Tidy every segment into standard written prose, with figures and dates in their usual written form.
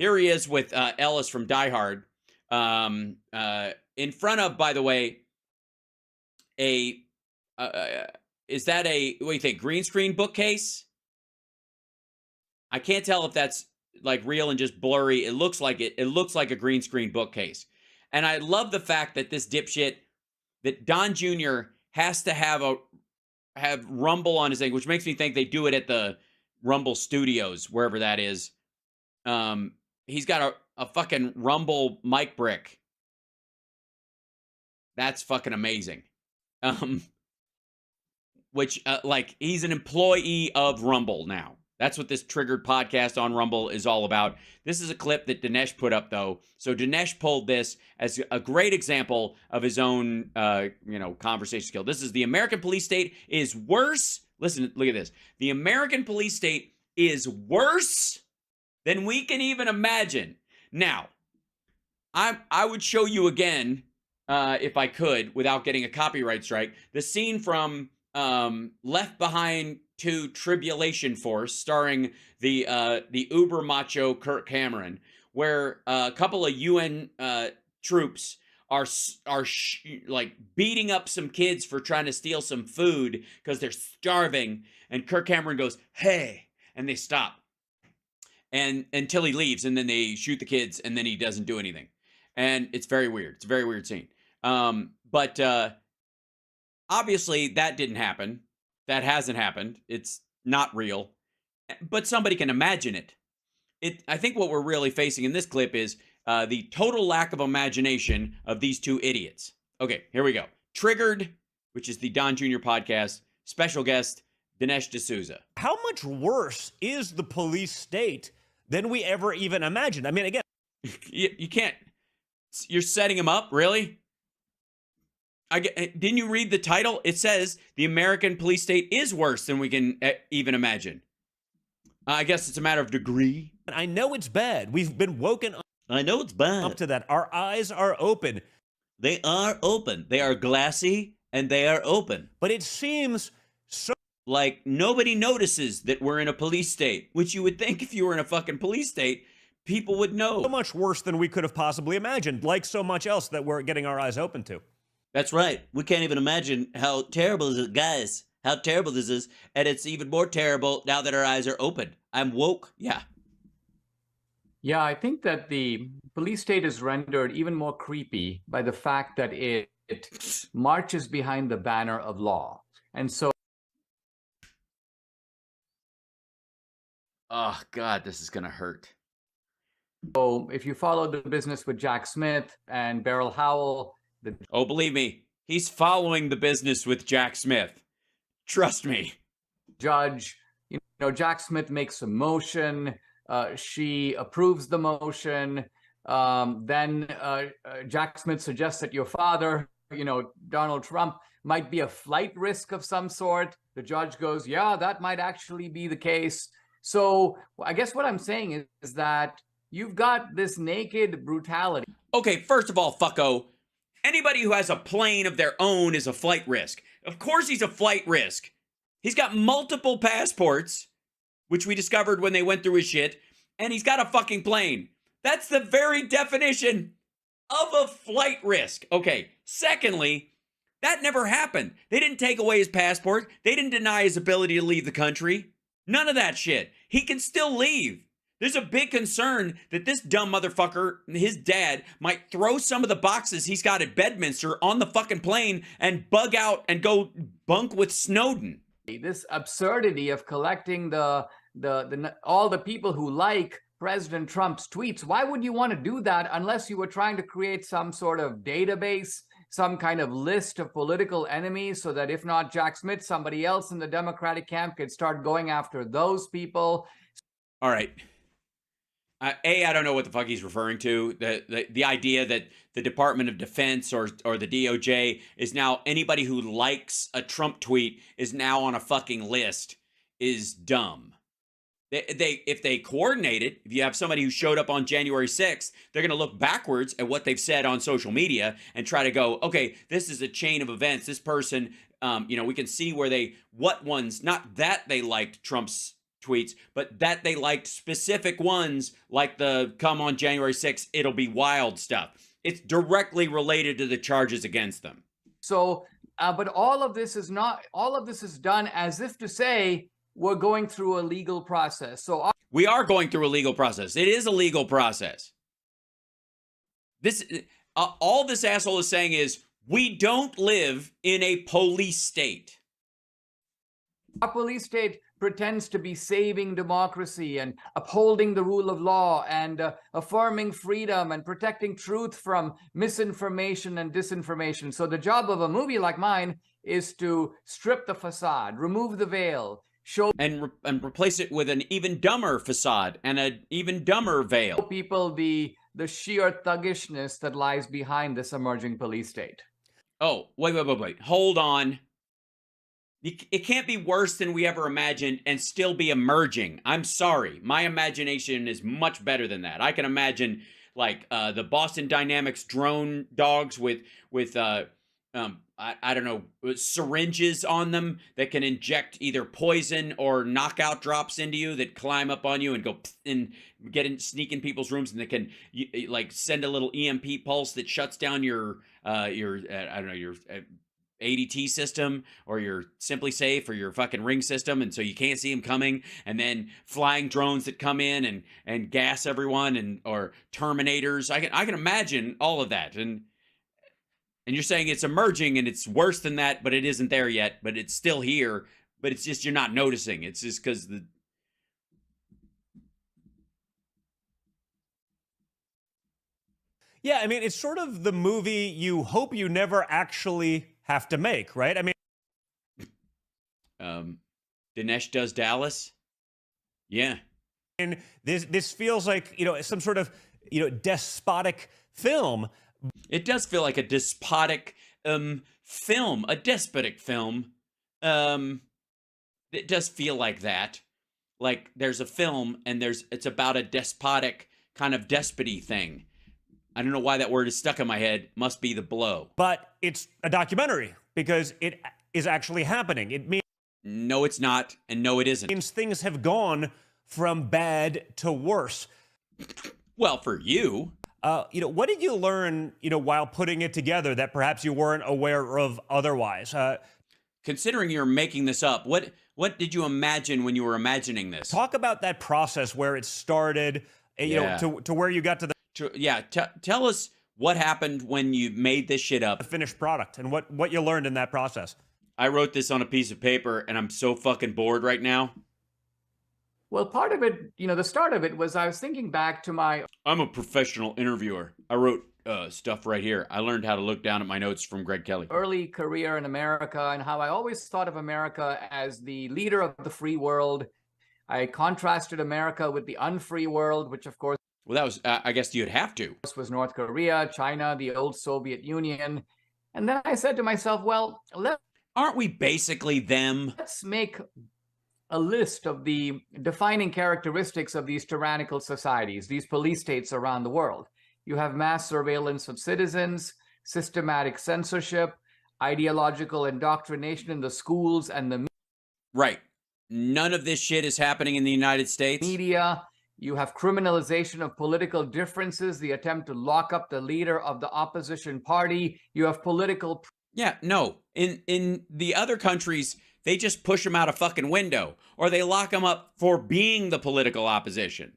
Here he is with Ellis from Die Hard. In front of, by the way, a is that a, what do you think, green screen bookcase? I can't tell if that's like real and just blurry. It looks like it. It looks like a green screen bookcase. And I love the fact that this dipshit, that Don Jr. has to have Rumble on his thing, which makes me think they do it at the Rumble Studios, wherever that is. He's got a fucking Rumble mic brick. That's fucking amazing. Which, like, he's an employee of Rumble now. That's what this Triggered podcast on Rumble is all about. This is a clip that Dinesh put up, though. So Dinesh pulled this as a great example of his own, conversation skill. This is: the American police state is worse. Listen, look at this. The American police state is worse than we can even imagine. Now, I would show you again, if I could, without getting a copyright strike, the scene from Left Behind 2 Tribulation Force, starring the uber macho Kirk Cameron, where a couple of UN troops are like beating up some kids for trying to steal some food because they're starving, and Kirk Cameron goes, "Hey," and they stop, and until he leaves, and then they shoot the kids, and then he doesn't do anything, and it's very weird. It's a very weird scene. But obviously that didn't happen. That hasn't happened. It's not real, but somebody can imagine it. I think what we're really facing in this clip is the total lack of imagination of these two idiots. Okay, here we go. Triggered, which is the Don Jr. podcast. Special guest, Dinesh D'Souza. How much worse is the police state than we ever even imagined? I mean, again, you can't. You're setting him up, really? Didn't you read the title? It says the American police state is worse than we can even imagine. I guess it's a matter of degree. I know it's bad. We've been woken up. I know it's bad. Up to that. Our eyes are open. They are open. They are glassy and they are open. But it seems so like nobody notices that we're in a police state, which you would think if you were in a fucking police state, people would know. So much worse than we could have possibly imagined, like so much else that we're getting our eyes open to. That's right. We can't even imagine how terrible this is, guys. How terrible this is. And it's even more terrible now that our eyes are open. I'm woke. Yeah. Yeah, I think that the police state is rendered even more creepy by the fact that it marches behind the banner of law. And so... Oh, God, this is going to hurt. So if you follow the business with Jack Smith and Beryl Howell... Oh, believe me, he's following the business with Jack Smith. Trust me. Judge, Jack Smith makes a motion. She approves the motion. Then Jack Smith suggests that your father, Donald Trump, might be a flight risk of some sort. The judge goes, yeah, that might actually be the case. So I guess what I'm saying is that you've got this naked brutality. Okay, first of all, fucko, anybody who has a plane of their own is a flight risk. Of course he's a flight risk. He's got multiple passports, which we discovered when they went through his shit, and he's got a fucking plane. That's the very definition of a flight risk. Okay, secondly, that never happened. They didn't take away his passport. They didn't deny his ability to leave the country. None of that shit. He can still leave. There's a big concern that this dumb motherfucker, his dad, might throw some of the boxes he's got at Bedminster on the fucking plane and bug out and go bunk with Snowden. This absurdity of collecting all the people who like President Trump's tweets. Why would you want to do that unless you were trying to create some sort of database, some kind of list of political enemies, so that if not Jack Smith, somebody else in the Democratic camp could start going after those people? All right. I don't know what the fuck he's referring to. The idea that the Department of Defense or the DOJ is now, anybody who likes a Trump tweet is now on a fucking list is dumb. If they coordinate it, if you have somebody who showed up on January 6th, they're going to look backwards at what they've said on social media and try to go, okay, this is a chain of events. This person, we can see what ones, not that they liked Trump's tweets, but that they liked specific ones like the "come on January 6th, it'll be wild" stuff. It's directly related to the charges against them. So, but all of this is done as if to say we're going through a legal process. So we are going through a legal process. It is a legal process. This, all this asshole is saying is we don't live in a police state. Our police state pretends to be saving democracy and upholding the rule of law and affirming freedom and protecting truth from misinformation and disinformation. So the job of a movie like mine is to strip the facade, remove the veil, show and replace it with an even dumber facade and an even dumber veil. People the sheer thuggishness that lies behind this emerging police state. Oh, wait. Hold on. It can't be worse than we ever imagined and still be emerging. I'm sorry. My imagination is much better than that. I can imagine like the Boston Dynamics drone dogs with I don't know, syringes on them that can inject either poison or knockout drops into you that climb up on you and go and sneak in people's rooms, and they can like send a little EMP pulse that shuts down your I don't know, your ADT system or your Simply Safe or your fucking Ring system, and so you can't see them coming, and then flying drones that come in and gas everyone, and or Terminators. I can imagine all of that, and you're saying it's emerging and it's worse than that, but it isn't there yet, but it's still here, but it's just you're not noticing. It's just because the... Yeah, I mean, it's sort of the movie you hope you never actually have to make, right? I mean... Dinesh Does Dallas? Yeah. And this feels like, you know, some sort of, you know, despotic film. It does feel like a despotic film, a despotic film. It does feel like that. Like there's a film and it's about a despotic kind of despoty thing. I don't know why that word is stuck in my head. Must be the blow. But it's a documentary because it is actually happening. It means... No, it's not. And no, it isn't. Means things have gone from bad to worse. Well, for you... you know, what did you learn, you know, while putting it together that perhaps you weren't aware of otherwise? Considering you're making this up, what did you imagine when you were imagining this? Talk about that process where it started, you know, to where you got to the... Tell us what happened when you made this shit up. The finished product and what you learned in that process. I wrote this on a piece of paper and I'm so fucking bored right now. Well, part of it, you know, the start of it was I was thinking back to my... I'm a professional interviewer. I wrote stuff right here. I learned how to look down at my notes from Greg Kelly. Early career in America and how I always thought of America as the leader of the free world. I contrasted America with the unfree world, which of course... Well, that was, I guess you'd have to. ...was North Korea, China, the old Soviet Union. And then I said to myself, well, aren't we basically them? Let's make a list of the defining characteristics of these tyrannical societies, these police states around the world. You have mass surveillance of citizens, systematic censorship, ideological indoctrination in the schools and the... Right. None of this shit is happening in the United States. Media. You have criminalization of political differences, the attempt to lock up the leader of the opposition party. You have political... Yeah, no. In the other countries... They just push them out a fucking window, or they lock them up for being the political opposition.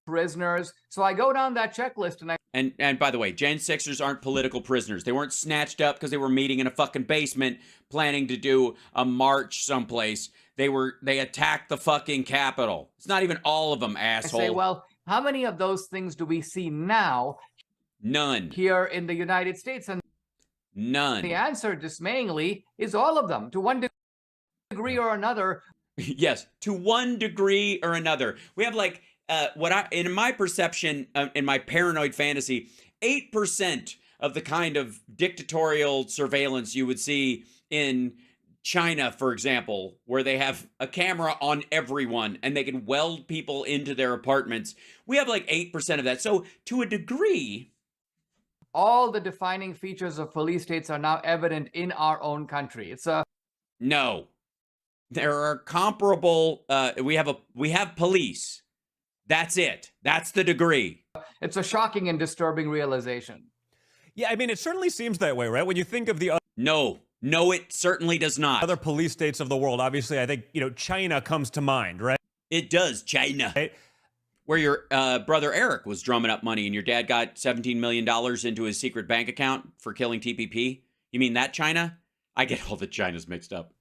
Prisoners. So I go down that checklist and by the way, Gen 6ers aren't political prisoners. They weren't snatched up because they were meeting in a fucking basement planning to do a march someplace. They attacked the fucking Capitol. It's not even all of them, asshole. I say, well, how many of those things do we see now? None. Here in the United States? And none. The answer, dismayingly, is all of them, to one degree or another. Yes, to one degree or another. We have like, in my perception, in my paranoid fantasy, 8% of the kind of dictatorial surveillance you would see in China, for example, where they have a camera on everyone and they can weld people into their apartments. We have like 8% of that. So to a degree... all the defining features of police states are now evident in our own country. It's a... No. There are comparable. We have police. That's it. That's the degree. It's a shocking and disturbing realization. Yeah, I mean, it certainly seems that way, right? When you think of the No, it certainly does not. other police states of the world, obviously, I think, China comes to mind, right? It does, China. Right? Where your brother Eric was drumming up money and your dad got $17 million into his secret bank account for killing TPP. You mean that China? I get all the Chinas mixed up.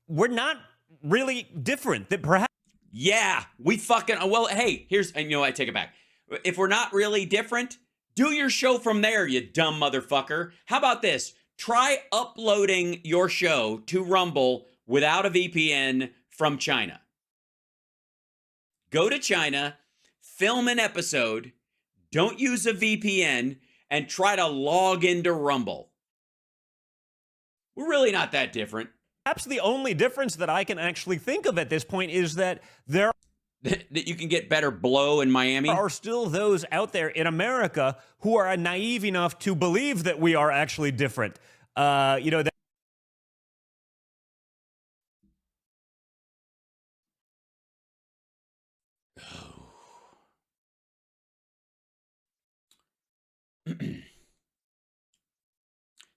We're not really different. That perhaps. Yeah, we fucking. Well, hey, I take it back. If we're not really different, do your show from there, you dumb motherfucker. How about this? Try uploading your show to Rumble without a VPN from China. Go to China, film an episode, don't use a VPN, and try to log into Rumble. We're really not that different. Perhaps the only difference that I can actually think of at this point is that there That you can get better blow in Miami? are still those out there in America who are naive enough to believe that we are actually different. That.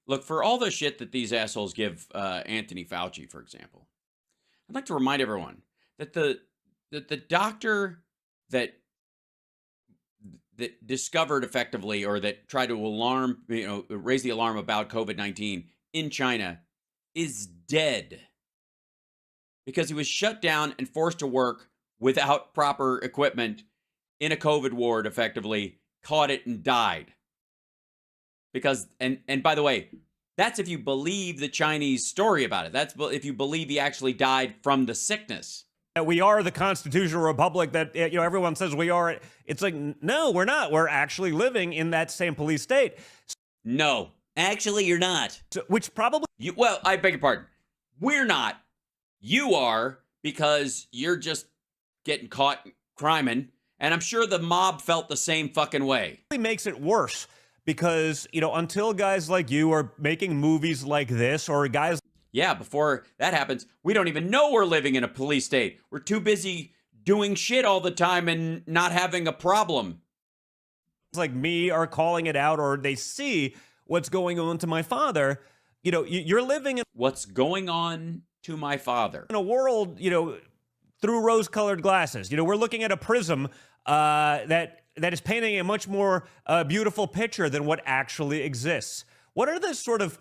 Look, for all the shit that these assholes give Anthony Fauci, for example, I'd like to remind everyone that the doctor that discovered effectively, or that tried to raise the alarm about COVID-19 in China is dead because he was shut down and forced to work without proper equipment in a COVID ward, effectively caught it and died. Because, and by the way, that's if you believe the Chinese story about it. That's if you believe he actually died from the sickness. We are the constitutional republic that everyone says we are. It's like, no, we're not. We're actually living in that same police state. No, actually, you're not. So, which probably. Well, I beg your pardon. We're not. You are, because you're just getting caught criming. And I'm sure the mob felt the same fucking way. It makes it worse because, until guys like you are making movies like this, or guys. Yeah, before that happens, we don't even know we're living in a police state. We're too busy doing shit all the time and not having a problem. Like me are calling it out, or they see what's going on to my father. You're living in. What's going on to my father? In a world, through rose-colored glasses. We're looking at a prism that is painting a much more beautiful picture than what actually exists. What are the sort of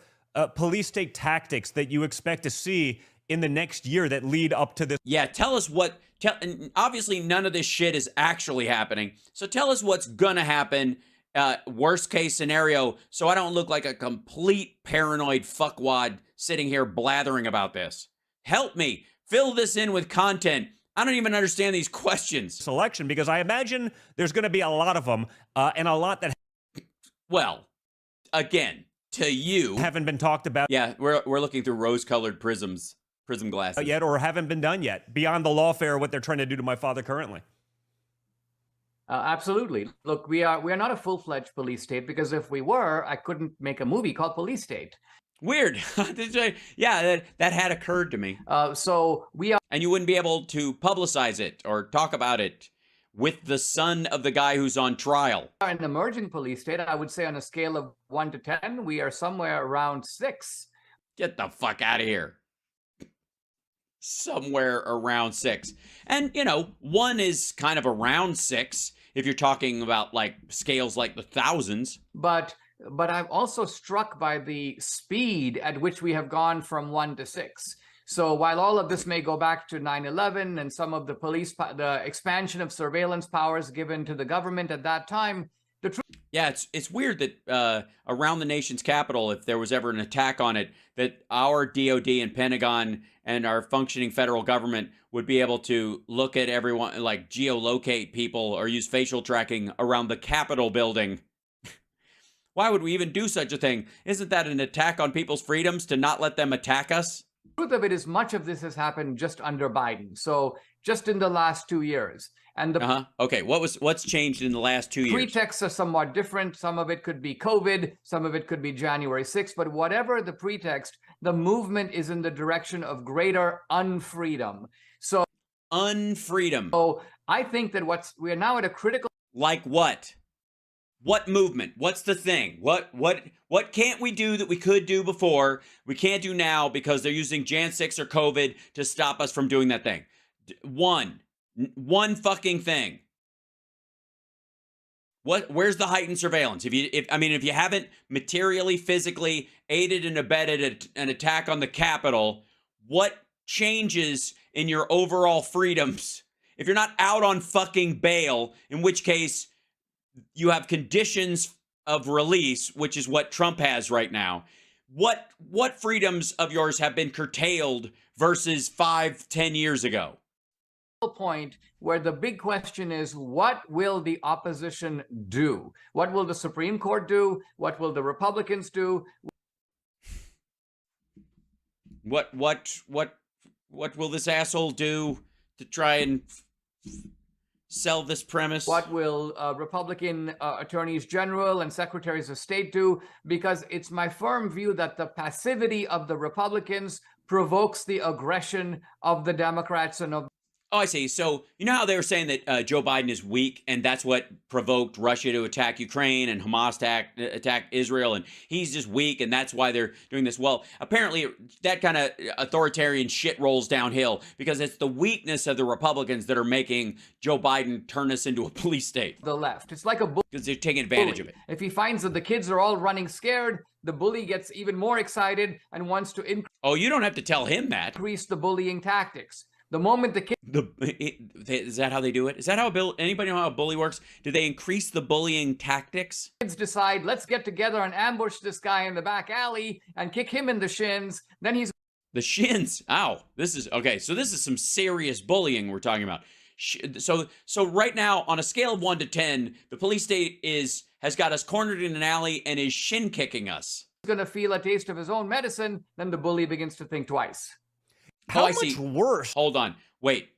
police state tactics that you expect to see in the next year that lead up to this? Yeah, tell us what. And obviously, none of this shit is actually happening. So tell us what's gonna happen. Worst case scenario, so I don't look like a complete paranoid fuckwad sitting here blathering about this. Help me fill this in with content. I don't even understand these questions. Selection, because I imagine there's going to be a lot of them, and a lot that. Well, again, to you haven't been talked about. Yeah, we're looking through rose-colored prism glasses yet, or haven't been done yet. Beyond the lawfare, what they're trying to do to my father currently. Absolutely. Look, we are not a full-fledged police state, because if we were, I couldn't make a movie called Police State. Weird. Yeah, that had occurred to me. So we are. And you wouldn't be able to publicize it or talk about it with the son of the guy who's on trial. An emerging police state. I would say on a scale of 1 to 10, we are somewhere around 6. Get the fuck out of here. Somewhere around 6. And, 1 is kind of around 6 if you're talking about like scales like the thousands. But I'm also struck by the speed at which we have gone from 1 to 6. So while all of this may go back to 9/11 and some of the expansion of surveillance powers given to the government at that time, yeah, it's weird that around the nation's capital, if there was ever an attack on it, that our DOD and Pentagon and our functioning federal government would be able to look at everyone, like geolocate people or use facial tracking around the Capitol building. Why would we even do such a thing? Isn't that an attack on people's freedoms to not let them attack us? The truth of it is much of this has happened just under Biden. So just in the last 2 years. And okay, what's changed in the last 2 years? Pretexts are somewhat different. Some of it could be COVID, some of it could be January 6th, but whatever the pretext, the movement is in the direction of greater unfreedom. So Unfreedom. So I think that we are now at a critical. Like what? What movement? What's the thing? What can't we do that we could do before? We can't do now because they're using Jan 6 or COVID to stop us from doing that thing. One fucking thing. Where's the heightened surveillance? If you haven't materially, physically aided and abetted an attack on the Capitol, what changes in your overall freedoms? If you're not out on fucking bail, in which case you have conditions of release, which is what Trump has right now. What freedoms of yours have been curtailed versus 5-10 years ago? Point where the big question is, what will the opposition do? What will the Supreme Court do? What will the Republicans do? What will this asshole do to try and sell this premise? What will Republican attorneys general and secretaries of state do? Because it's my firm view that the passivity of the Republicans provokes the aggression of the Democrats and of. Oh, I see. So you know how they were saying that Joe Biden is weak, and that's what provoked Russia to attack Ukraine and Hamas attack Israel, and he's just weak, and that's why they're doing this. Well, apparently that kind of authoritarian shit rolls downhill because it's the weakness of the Republicans that are making Joe Biden turn us into a police state. The left. It's like a bully. Because they're taking advantage of it. If he finds that the kids are all running scared, the bully gets even more excited and wants to increase. Oh, you don't have to tell him that. Increase the bullying tactics. The moment the kid. Is that how they do it? Is that how anybody know how a bully works? Do they increase the bullying tactics? Kids decide, let's get together and ambush this guy in the back alley and kick him in the shins. Then he's. The shins. Ow. This is okay. So this is some serious bullying we're talking about. So right now, on a scale of 1 to 10, the police state has got us cornered in an alley and is shin kicking us. Going to feel a taste of his own medicine. Then the bully begins to think twice. How much worse? Hold on. Wait.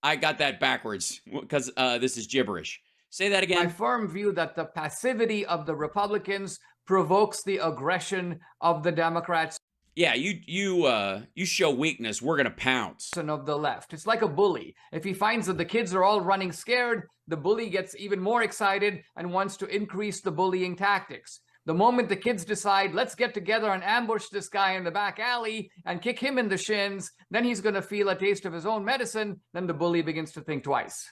I got that backwards because this is gibberish. Say that again. My firm view that the passivity of the Republicans provokes the aggression of the Democrats. Yeah, you show weakness, we're going to pounce. And of the left. It's like a bully. If he finds that the kids are all running scared, the bully gets even more excited and wants to increase the bullying tactics. The moment the kids decide, let's get together and ambush this guy in the back alley and kick him in the shins, then he's going to feel a taste of his own medicine. Then the bully begins to think twice.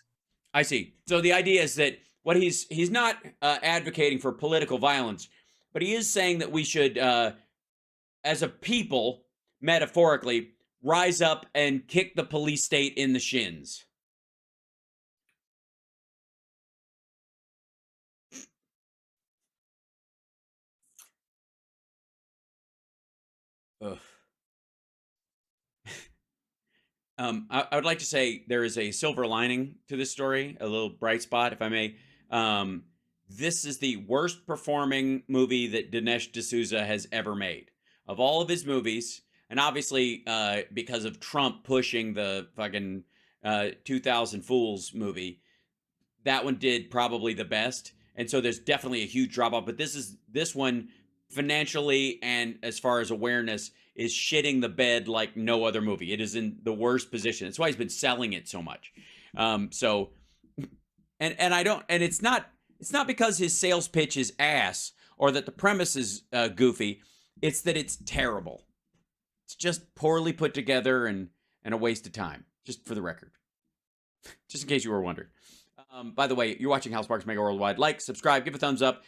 I see. So the idea is that what he's not advocating for political violence, but he is saying that we should, as a people, metaphorically, rise up and kick the police state in the shins. Ugh. I would like to say there is a silver lining to this story, a little bright spot, if I may. This is the worst performing movie that Dinesh D'Souza has ever made. Of all of his movies, and obviously because of Trump pushing the fucking 2000 Fools movie, that one did probably the best. And so there's definitely a huge drop off. But this one, financially and as far as awareness, is shitting the bed like no other movie. It is in the worst position. That's why he's been selling it so much. It's not because his sales pitch is ass or that the premise is goofy. It's that it's terrible. It's just poorly put together and a waste of time, just for the record. Just in case you were wondering. By the way, you're watching House Sparks Mega Worldwide. Like, subscribe, give a thumbs up.